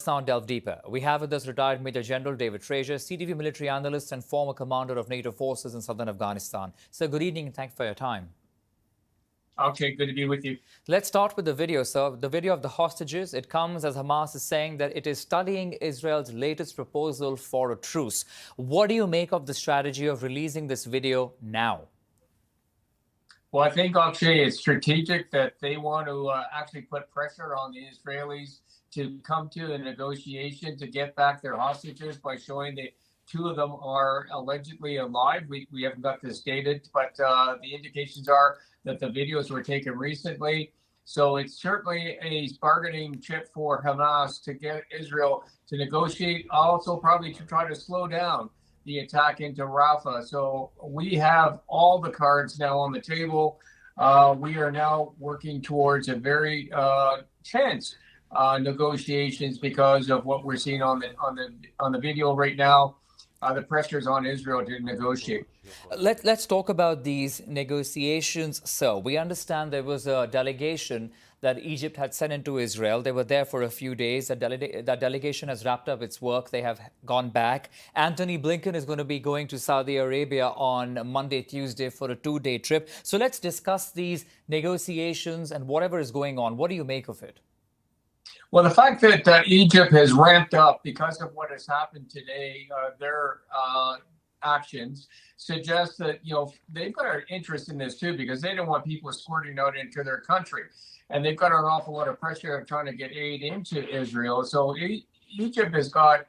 let's now delve deeper. We have with us retired Major General David Fraser, CTV military analyst and former commander of NATO forces in southern Afghanistan. Sir, good evening and thanks for your time. Okay, good to be with you. Let's start with the video, sir. The video of the hostages. It comes as Hamas is saying that it is studying Israel's latest proposal for a truce. What do you make of the strategy of releasing this video now? Well, I think, Akshay, it's strategic that they want to actually put pressure on the Israelis to come to a negotiation to get back their hostages by showing that two of them are allegedly alive. We haven't got this dated, but the indications are that the videos were taken recently. So it's certainly a bargaining chip for Hamas to get Israel to negotiate, also probably to try to slow down the attack into Rafah. So we have all the cards now on the table. We are now working towards a very tense negotiations because of what we're seeing on the video right now. The pressures on Israel to negotiate. Let's talk about these negotiations, sir. We understand there was a delegation that Egypt had sent into Israel. They were there for a few days. That delegation has wrapped up its work. They have gone back. Antony Blinken is going to be going to Saudi Arabia on Monday, Tuesday for a 2-day trip. So let's discuss these negotiations and whatever is going on. What do you make of it? Well, the fact that Egypt has ramped up because of what has happened today, their actions suggest that, they've got an interest in this too, because they don't want people squirting out into their country. And they've got an awful lot of pressure of trying to get aid into Israel. So Egypt has got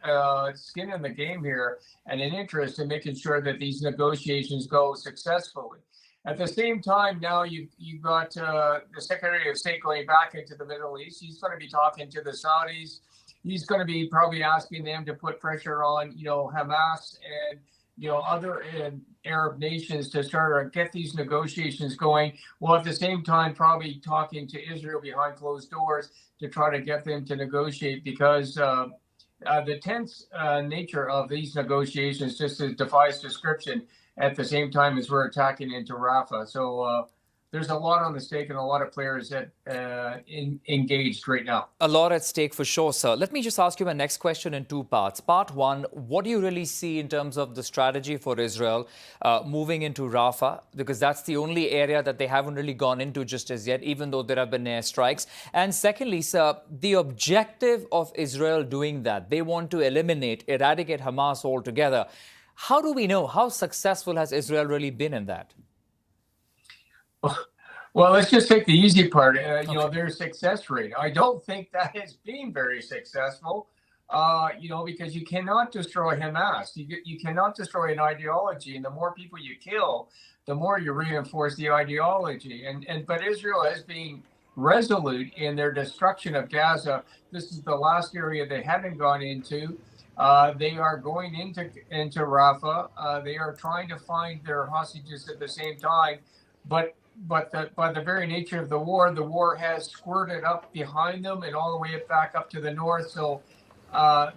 skin in the game here and an interest in making sure that these negotiations go successfully. At the same time, now you've got the Secretary of State going back into the Middle East. He's going to be talking to the Saudis. He's going to be probably asking them to put pressure on, Hamas and, other Arab nations to start to get these negotiations going. While at the same time, probably talking to Israel behind closed doors to try to get them to negotiate, because the tense nature of these negotiations just defies description at the same time as we're attacking into Rafah. So there's a lot on the stake and a lot of players that engaged right now. A lot at stake for sure, sir. Let me just ask you my next question in two parts. Part one, what do you really see in terms of the strategy for Israel moving into Rafah? Because that's the only area that they haven't really gone into just as yet, even though there have been airstrikes. And secondly, sir, the objective of Israel doing that, they want to eradicate Hamas altogether. How do we know? How successful has Israel really been in that? Well, let's just take the easy part. Their success rate. I don't think that has been very successful, because you cannot destroy Hamas. You cannot destroy an ideology. And the more people you kill, the more you reinforce the ideology. But Israel has been resolute in their destruction of Gaza. This is the last area they haven't gone into. They are going into Rafah. They are trying to find their hostages at the same time, but by the very nature of the war has squirted up behind them and all the way back up to the north. So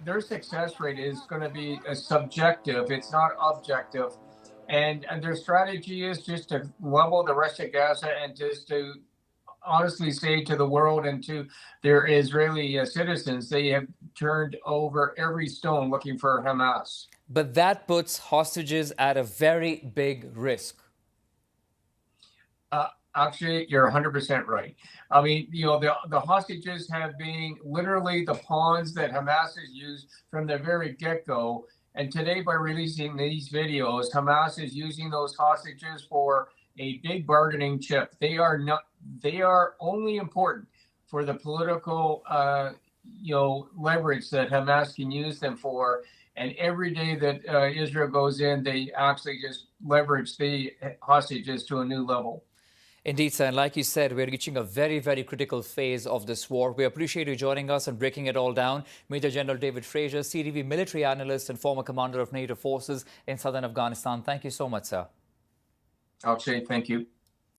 their success rate is going to be subjective. It's not objective, and their strategy is just to level the rest of Gaza and just to honestly say to the world and to their Israeli citizens, they have turned over every stone looking for Hamas. But that puts hostages at a very big risk. Actually, you're 100% right. I mean, the hostages have been literally the pawns that Hamas has used from the very get-go. And today, by releasing these videos, Hamas is using those hostages for a big bargaining chip. They are only important for the political, leverage that Hamas can use them for. And every day that Israel goes in, they actually just leverage the hostages to a new level. Indeed, sir. And like you said, we're reaching a very, very critical phase of this war. We appreciate you joining us and breaking it all down. Major General David Fraser, CTV military analyst and former commander of NATO forces in southern Afghanistan. Thank you so much, sir. I'll say thank you.